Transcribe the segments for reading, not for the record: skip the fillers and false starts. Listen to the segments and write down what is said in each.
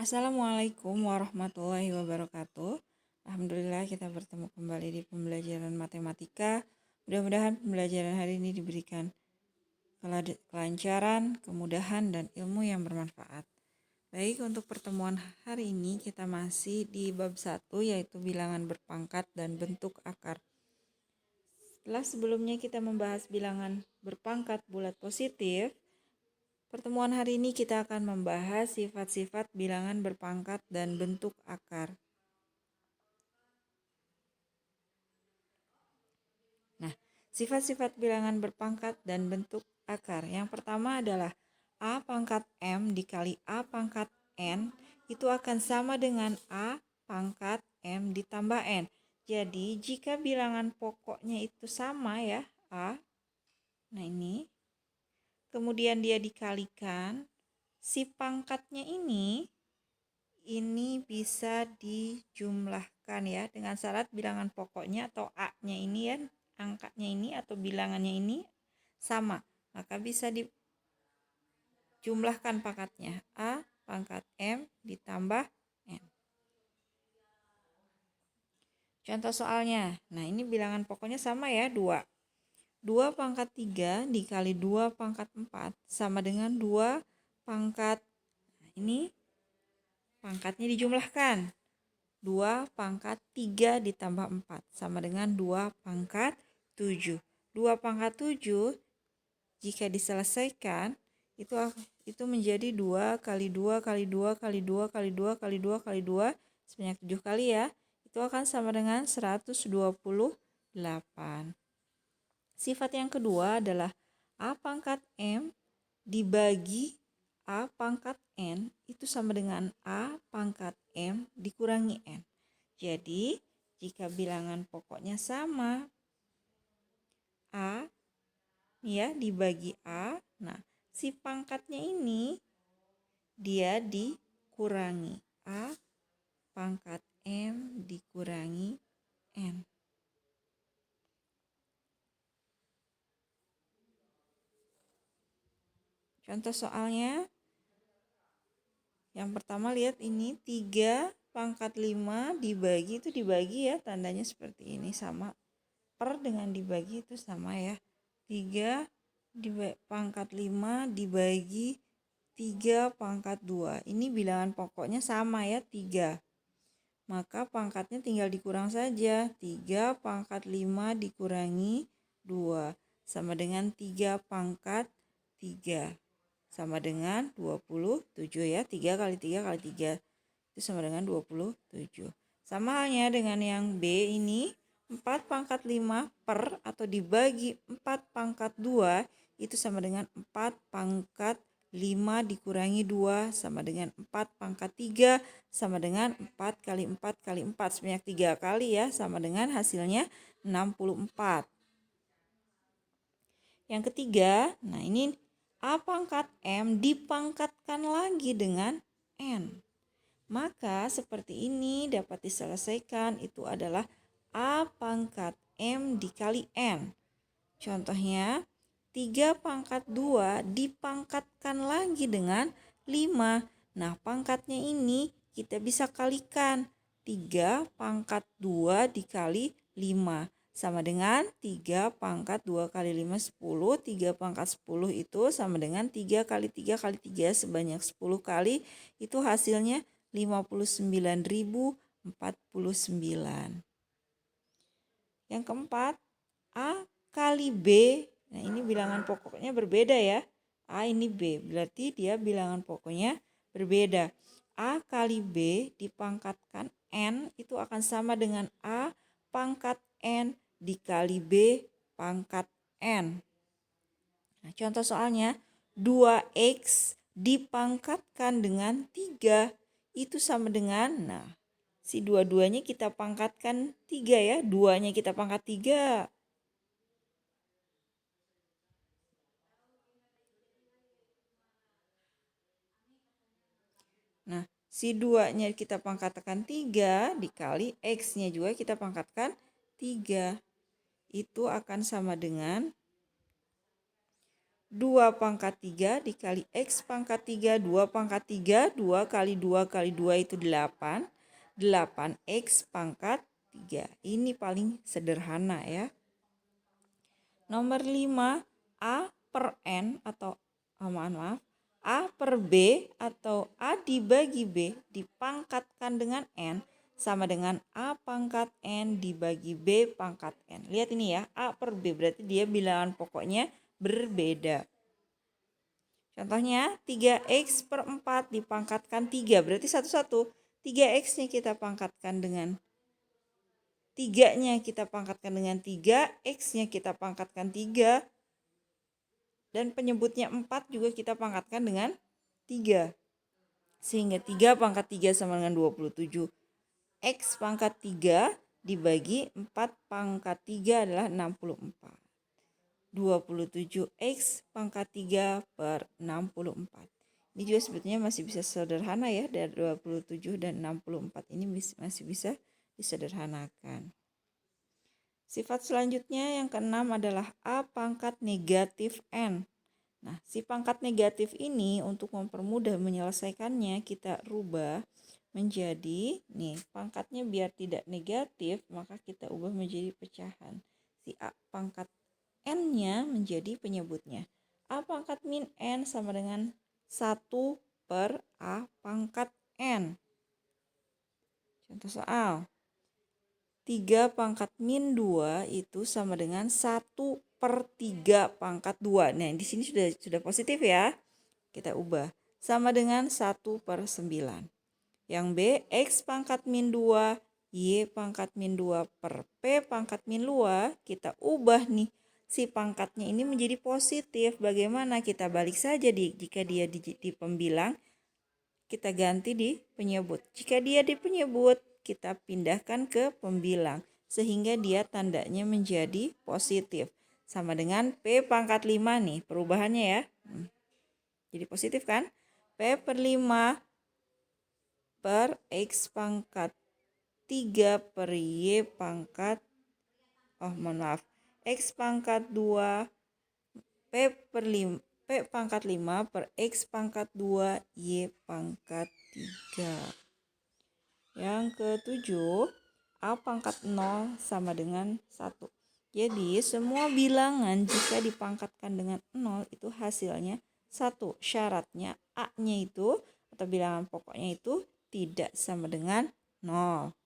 Assalamualaikum warahmatullahi wabarakatuh. Alhamdulillah kita bertemu kembali di pembelajaran matematika. Mudah-mudahan pembelajaran hari ini diberikan kelancaran, kemudahan, dan ilmu yang bermanfaat. Baik, untuk pertemuan hari ini kita masih di bab 1 yaitu bilangan berpangkat dan bentuk akar. Setelah sebelumnya kita membahas bilangan berpangkat bulat positif, pertemuan hari ini kita akan membahas sifat-sifat bilangan berpangkat dan bentuk akar. Nah, sifat-sifat bilangan berpangkat dan bentuk akar. Yang pertama adalah A pangkat M dikali A pangkat N itu akan sama dengan A pangkat M ditambah N. Jadi, jika bilangan pokoknya itu sama ya, A. Nah, ini. Kemudian dia dikalikan, si pangkatnya ini bisa dijumlahkan ya dengan syarat bilangan pokoknya atau A-nya ini ya, angkanya ini atau bilangannya ini sama. Maka bisa dijumlahkan pangkatnya. A pangkat M ditambah N. Contoh soalnya. Nah, ini bilangan pokoknya sama ya, 2. 2 pangkat 3 dikali 2 pangkat 4 sama dengan 2 pangkat. Nah, ini pangkatnya dijumlahkan. 2 pangkat 3 ditambah 4 sama dengan 2 pangkat 7. 2 pangkat 7 jika diselesaikan itu menjadi 2 kali 2 kali 2 kali 2 kali 2 kali 2 kali 2 sebanyak 7 kali ya. Itu akan sama dengan 128. Sifat yang kedua adalah A pangkat M dibagi A pangkat N itu sama dengan A pangkat M dikurangi N. Jadi, jika bilangan pokoknya sama, A ya dibagi A, nah si pangkatnya ini dia dikurangi A pangkat M dikurangi N. Contoh soalnya, yang pertama lihat ini 3 pangkat 5 dibagi itu dibagi ya, tandanya seperti ini sama. Per dengan dibagi itu sama ya. 3 pangkat 5 dibagi 3 pangkat 2. Ini bilangan pokoknya sama ya, 3. Maka pangkatnya tinggal dikurang saja. 3 pangkat 5 dikurangi 2 sama dengan 3 pangkat 3. Sama dengan 27 ya. 3 kali 3 kali 3 itu sama dengan 27. Sama halnya dengan yang B ini, 4 pangkat 5 per atau dibagi 4 pangkat 2 itu sama dengan 4 pangkat 5 dikurangi 2 sama dengan 4 pangkat 3 sama dengan 4 kali 4 kali 4 sebanyak 3 kali ya, sama dengan hasilnya 64. Yang ketiga, nah ini A pangkat M dipangkatkan lagi dengan N. Maka seperti ini dapat diselesaikan, itu adalah A pangkat M dikali N. Contohnya 3 pangkat 2 dipangkatkan lagi dengan 5. Nah, pangkatnya ini kita bisa kalikan. 3 pangkat 2 dikali 5 sama dengan 3 pangkat 2 kali 5 10. 3 pangkat 10 itu sama dengan 3 kali 3 kali 3 sebanyak 10 kali. Itu hasilnya 59.049. Yang keempat, A kali B. Nah, ini bilangan pokoknya berbeda ya. A ini B, berarti dia bilangan pokoknya berbeda. A kali B dipangkatkan N itu akan sama dengan A pangkat N dikali B pangkat N. Nah, contoh soalnya 2X dipangkatkan dengan 3 itu sama dengan, nah si dua-duanya kita pangkatkan 3 ya, 2-nya kita pangkat 3. Nah, si 2-nya kita pangkatkan 3 dikali X-nya juga kita pangkatkan 3. Itu akan sama dengan 2 pangkat 3 dikali X pangkat 3, 2 pangkat 3, 2 kali 2 kali 2 itu 8. 8X pangkat 3. Ini paling sederhana ya. Nomor 5, A per N atau A per B atau A dibagi B dipangkatkan dengan N sama dengan A pangkat N dibagi B pangkat N. Lihat ini ya, A per B berarti dia bilangan pokoknya berbeda. Contohnya 3X per 4 dipangkatkan 3 berarti satu-satu. 3X-nya kita pangkatkan dengan 3-nya kita pangkatkan dengan 3, X-nya kita pangkatkan 3, dan penyebutnya 4 juga kita pangkatkan dengan 3. Sehingga 3 pangkat 3 sama dengan 27. X pangkat 3 dibagi 4 pangkat 3 adalah 64. 27X pangkat 3 per 64. Ini juga sebetulnya masih bisa sederhana ya, dari 27 dan 64 ini masih bisa disederhanakan. Sifat selanjutnya yang keenam adalah A pangkat negatif N. Nah, si pangkat negatif ini untuk mempermudah menyelesaikannya kita rubah menjadi, nih pangkatnya biar tidak negatif maka kita ubah menjadi pecahan. Si A pangkat N-nya menjadi penyebutnya. A pangkat min N sama dengan 1 per A pangkat N. Contoh soal. 3 pangkat min 2 itu sama dengan 1 per 3 pangkat 2. Nah, di sini sudah positif ya. Kita ubah. Sama dengan 1 per 9. Yang B, X pangkat min 2, Y pangkat min 2 per P pangkat min 2. Kita ubah nih. Si pangkatnya ini menjadi positif. Bagaimana? Kita balik saja jika dia di pembilang, kita ganti di penyebut. Jika dia di penyebut, kita pindahkan ke pembilang. Sehingga dia tandanya menjadi positif. Sama dengan P pangkat 5 nih perubahannya ya. Jadi positif kan? P per 5 per X pangkat 3 per Y pangkat, X pangkat 2 P pangkat 5 per X pangkat 2 Y pangkat 3. Yang ketujuh, A pangkat 0 sama dengan 1. Jadi semua bilangan jika dipangkatkan dengan 0 itu hasilnya 1. Syaratnya A-nya itu atau bilangan pokoknya itu tidak sama dengan 0.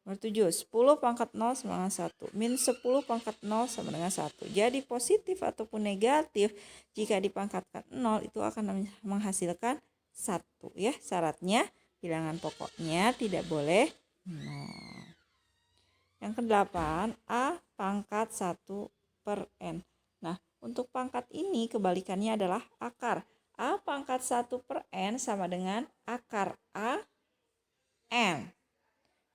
Nomor 7, 10 pangkat 0 sama dengan 1. Min 10 pangkat 0 sama dengan 1. Jadi positif ataupun negatif jika dipangkatkan 0 itu akan menghasilkan 1 ya. Syaratnya bilangan pokoknya tidak boleh 0. Yang ke-8, A pangkat 1 per N. Nah, untuk pangkat ini kebalikannya adalah akar. A pangkat 1 per N sama dengan akar A N.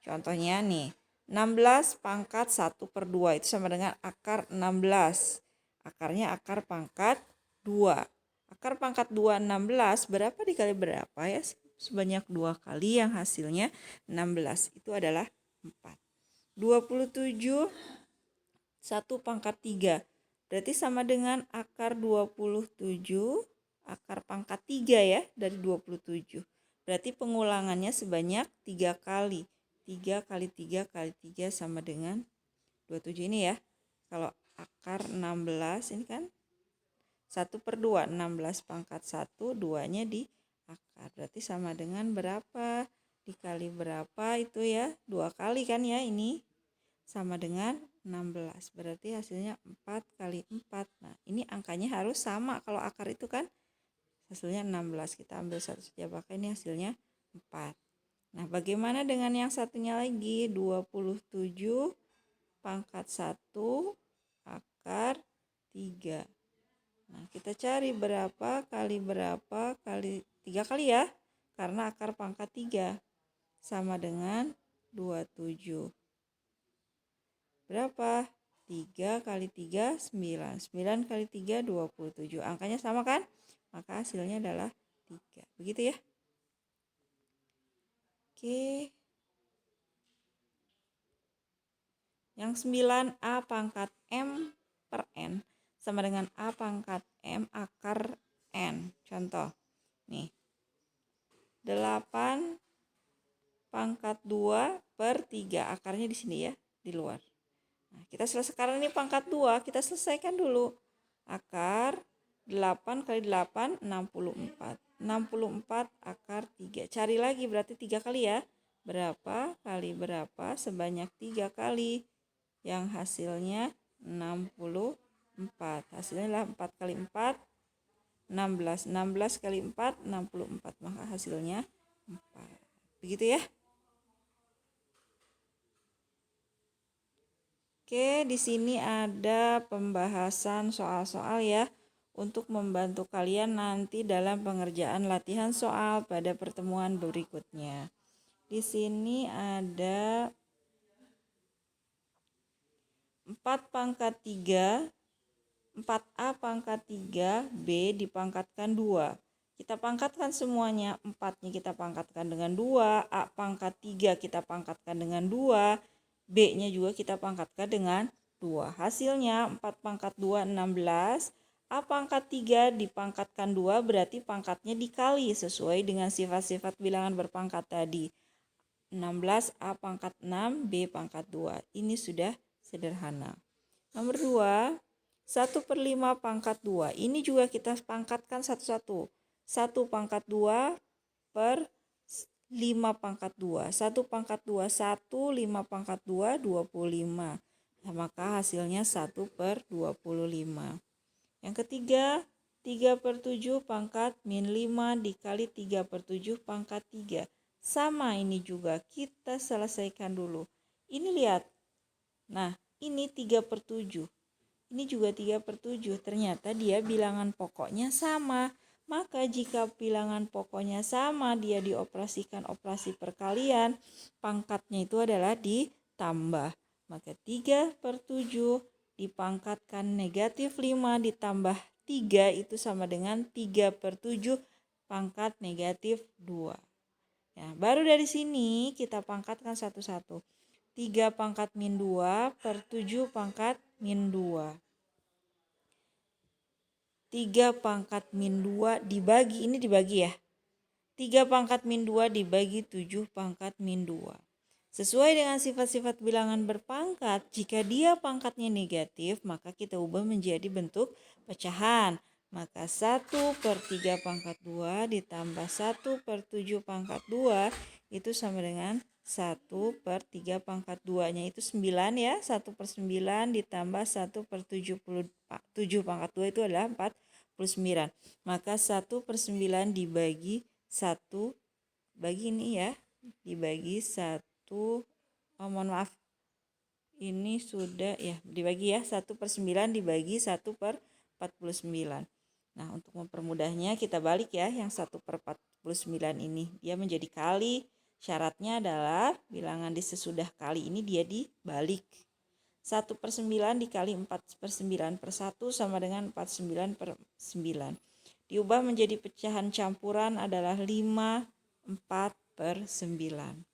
Contohnya nih, 16 pangkat 1 per 2 itu sama dengan akar 16. Akarnya akar pangkat 2. Akar pangkat 2 16 berapa dikali berapa ya? Sebanyak 2 kali yang hasilnya 16. Itu adalah 4. 27 1 pangkat 3. Berarti sama dengan akar 27 akar pangkat 3 ya dari 27. Berarti pengulangannya sebanyak 3 kali. 3 kali 3 kali 3 sama dengan 27 ini ya. Kalau akar 16 ini kan 1 per 2. 16 pangkat 1, 2-nya di akar. Berarti sama dengan berapa? Dikali berapa itu ya? 2 kali kan ya ini. Sama dengan 16. Berarti hasilnya 4 kali 4. Nah ini angkanya harus sama. Kalau akar itu kan hasilnya 16. Kita ambil satu saja pakai ini hasilnya 4. Nah, bagaimana dengan yang satunya lagi? 27 pangkat 1 akar 3. Nah, kita cari berapa kali 3 kali ya. Karena akar pangkat 3 sama dengan 27. Berapa? 3 kali 3, 9. 9 kali 3, 27. Angkanya sama kan? Maka hasilnya adalah 3. Begitu ya. Oke. Yang 9, A pangkat M per N sama dengan A pangkat M akar N. Contoh, nih, 8 pangkat 2 per 3. Akarnya di sini ya, di luar. Nah, kita selesai, sekarang ini pangkat 2, kita selesaikan dulu. Akar 8 kali 8, 64. 64 akar 3. Cari lagi, berarti 3 kali ya. Berapa kali berapa? Sebanyak 3 kali. Yang hasilnya 64. Hasilnya adalah 4 kali 4, 16. 16 kali 4, 64. Maka hasilnya 4. Begitu ya. Oke, di sini ada pembahasan soal-soal ya untuk membantu kalian nanti dalam pengerjaan latihan soal pada pertemuan berikutnya. Di sini ada 4 pangkat 3, 4A pangkat 3, B dipangkatkan 2. Kita pangkatkan semuanya, 4-nya kita pangkatkan dengan 2, A pangkat 3 kita pangkatkan dengan 2, B-nya juga kita pangkatkan dengan 2. Hasilnya 4 pangkat 2, 16. A pangkat 3 dipangkatkan 2 berarti pangkatnya dikali sesuai dengan sifat-sifat bilangan berpangkat tadi. 16 A pangkat 6, B pangkat 2. Ini sudah sederhana. Nomor 2, 1/5 pangkat 2. Ini juga kita pangkatkan satu-satu. 1 pangkat 2 per 5 pangkat 2. 1 pangkat 2, 1, 5 pangkat 2, 25. Nah, maka hasilnya 1/25. Yang ketiga, 3/7 pangkat min 5 dikali 3/7 pangkat 3. Sama ini juga, kita selesaikan dulu. Ini lihat. Nah, ini 3/7. Ini juga 3/7. Ternyata dia bilangan pokoknya sama. Maka jika bilangan pokoknya sama, dia dioperasikan operasi perkalian, pangkatnya itu adalah ditambah. Maka 3/7 dipangkatkan negatif 5 ditambah 3 itu sama dengan 3/7 pangkat negatif 2. Ya, baru dari sini kita pangkatkan satu-satu. 3 pangkat min 2 per 7 pangkat min 2. 3 pangkat min 2 dibagi, ini dibagi ya. 3 pangkat min 2 dibagi 7 pangkat min 2. Sesuai dengan sifat-sifat bilangan berpangkat, jika dia pangkatnya negatif, maka kita ubah menjadi bentuk pecahan. Maka 1/3 pangkat 2 ditambah 1/7 pangkat 2 itu sama dengan 1/3 pangkat 2-nya itu 9 ya. 1/9 ditambah 1/7 pangkat 2 itu adalah 49. Maka 1/9 dibagi 1, bagi ini ya, dibagi 1, mohon maaf, ini sudah ya, dibagi ya, 1/9 dibagi 1/49. Nah, untuk mempermudahnya kita balik ya, yang 1/49 ini dia menjadi kali. Syaratnya adalah bilangan di sesudah kali ini dia dibalik. 1/9 dikali 4/9/1 sama dengan 49/9. Diubah menjadi pecahan campuran adalah 5, 4/9.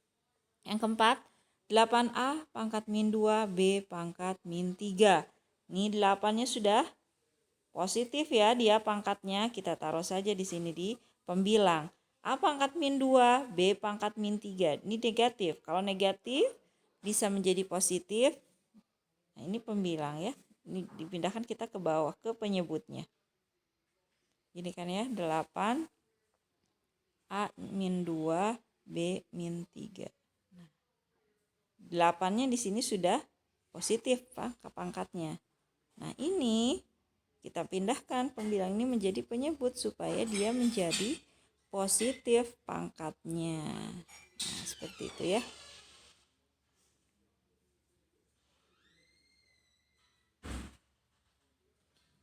Yang keempat, 8A pangkat min 2, B pangkat min 3. Ini 8-nya sudah positif ya, dia pangkatnya kita taruh saja di sini di pembilang. A pangkat min 2, B pangkat min 3. Ini negatif. Kalau negatif bisa menjadi positif. Nah, ini pembilang ya. Ini dipindahkan kita ke bawah ke penyebutnya. Ini kan ya, 8 A min 2, B min 3. Nah, 8-nya di sini sudah positif Pak, pangkatnya. Nah, ini kita pindahkan pembilang ini menjadi penyebut supaya dia menjadi positif pangkatnya. Nah, seperti itu ya.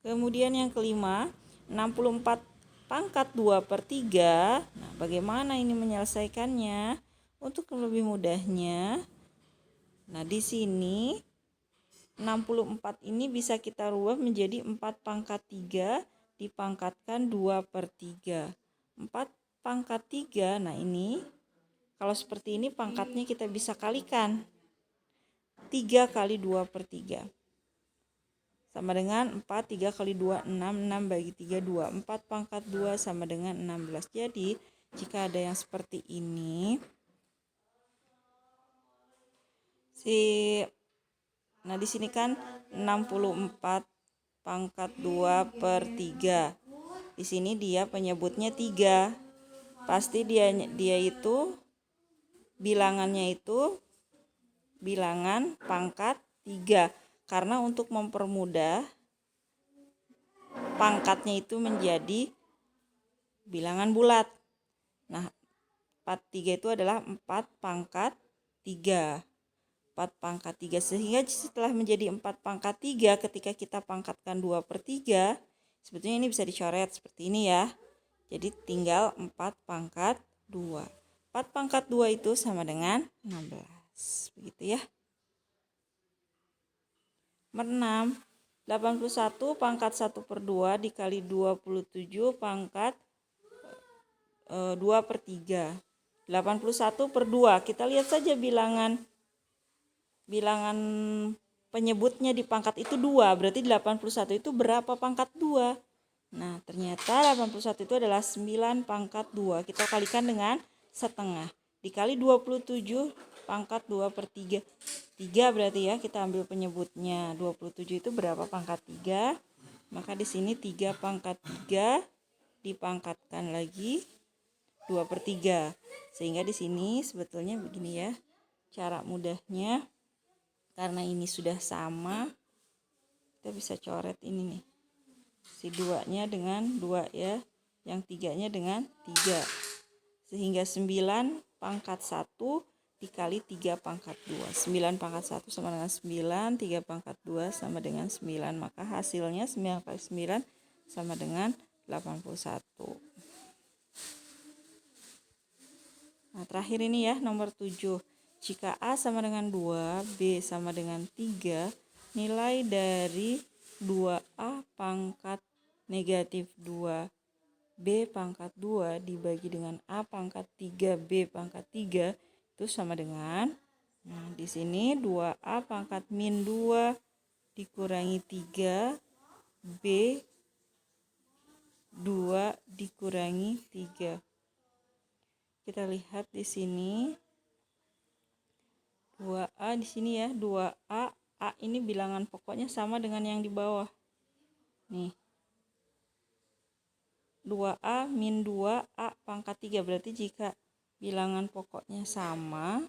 Kemudian yang kelima, 64 pangkat 2/3. Nah, bagaimana ini menyelesaikannya? Untuk lebih mudahnya, nah di sini 64 ini bisa kita rubah menjadi 4 pangkat 3 dipangkatkan 2/3. 4 pangkat 3, nah ini kalau seperti ini pangkatnya kita bisa kalikan. 3 kali 2/3. sama dengan 4. 3 kali 2, 6. 6 bagi 3, 2. 4 pangkat 2 sama dengan 16. Jadi, jika ada yang seperti ini, nah di sini kan 64 pangkat 2 per 3. Di sini dia penyebutnya 3. Pasti dia itu bilangannya itu bilangan pangkat 3. Karena untuk mempermudah pangkatnya itu menjadi bilangan bulat. Nah, 3 itu adalah 4 pangkat 3. 4 pangkat 3. Sehingga setelah menjadi 4 pangkat 3, ketika kita pangkatkan 2 per 3, sebetulnya ini bisa dicoret seperti ini ya. Jadi tinggal 4 pangkat 2. 4 pangkat 2 itu sama dengan 16. Begitu ya. Nomor 6. 81 pangkat 1 per 2 dikali 27 pangkat 2 per 3. 81 per 2. Kita lihat saja bilangan penyebutnya di pangkat itu 2. Berarti 81 itu berapa pangkat 2? Nah, ternyata 81 itu adalah 9 pangkat 2. Kita kalikan dengan setengah. Dikali 27 pangkat 2 per 3. 3 berarti ya, kita ambil penyebutnya. 27 itu berapa pangkat 3? Maka di sini 3 pangkat 3 dipangkatkan lagi 2 per 3. Sehingga di sini sebetulnya begini ya. Cara mudahnya, karena ini sudah sama, kita bisa coret ini nih. Si 2-nya dengan 2 ya. Yang 3-nya dengan 3. Sehingga 9 pangkat 1 dikali 3 pangkat 2. 9 pangkat 1 sama dengan 9. 3 pangkat 2 sama dengan 9. Maka hasilnya 9 kali 9 sama dengan 81. Nah, terakhir ini ya, nomor 7. Jika A sama dengan 2, B sama dengan 3, nilai dari 2A pangkat negatif 2B pangkat 2 dibagi dengan A pangkat 3B pangkat 3 itu sama dengan, nah di sini 2A pangkat min 2 dikurangi 3B 2 dikurangi 3. Kita lihat di sini 2A di sini ya, 2A, A ini bilangan pokoknya sama dengan yang di bawah. Nih. 2A min 2A pangkat 3. Berarti jika bilangan pokoknya sama,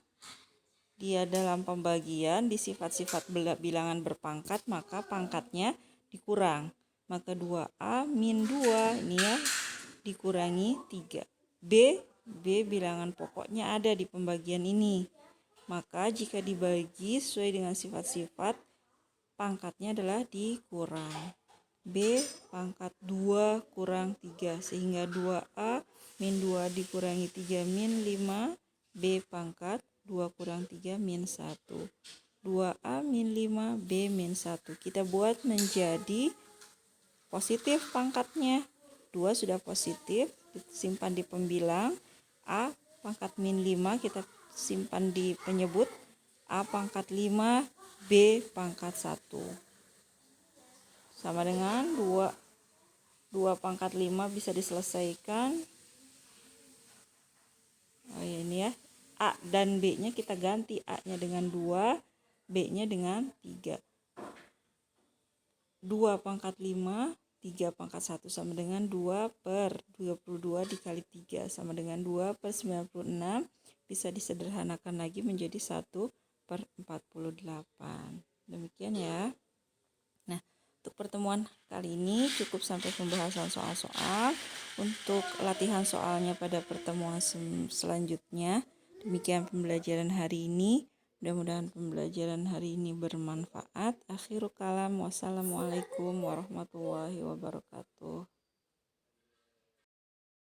dia dalam pembagian di sifat-sifat bilangan berpangkat, maka pangkatnya dikurang. Maka 2A min 2 ini ya dikurangi 3. B bilangan pokoknya ada di pembagian ini. Maka jika dibagi sesuai dengan sifat-sifat, pangkatnya adalah dikurang. B pangkat 2 kurang 3. Sehingga 2A min 2 dikurangi 3 min 5. B pangkat 2 kurang 3 min 1. 2A min 5, B min 1. Kita buat menjadi positif pangkatnya. 2 sudah positif, simpan di pembilang. A pangkat min 5 kita simpan di penyebut. A pangkat 5, B pangkat 1. Sama dengan 2 pangkat 5 bisa diselesaikan. Oh ya, ini ya. A dan B-nya kita ganti. A-nya dengan 2, B-nya dengan 3. 2 pangkat 5, 3 pangkat 1 sama dengan 2 per 22 dikali 3 sama dengan 2 per 96. Bisa disederhanakan lagi menjadi 1 per 48. Demikian ya. Nah, untuk pertemuan kali ini cukup sampai pembahasan soal-soal. Untuk latihan soalnya pada pertemuan selanjutnya. Demikian pembelajaran hari ini. Mudah-mudahan pembelajaran hari ini bermanfaat. Akhirul kalam. Wassalamualaikum warahmatullahi wabarakatuh.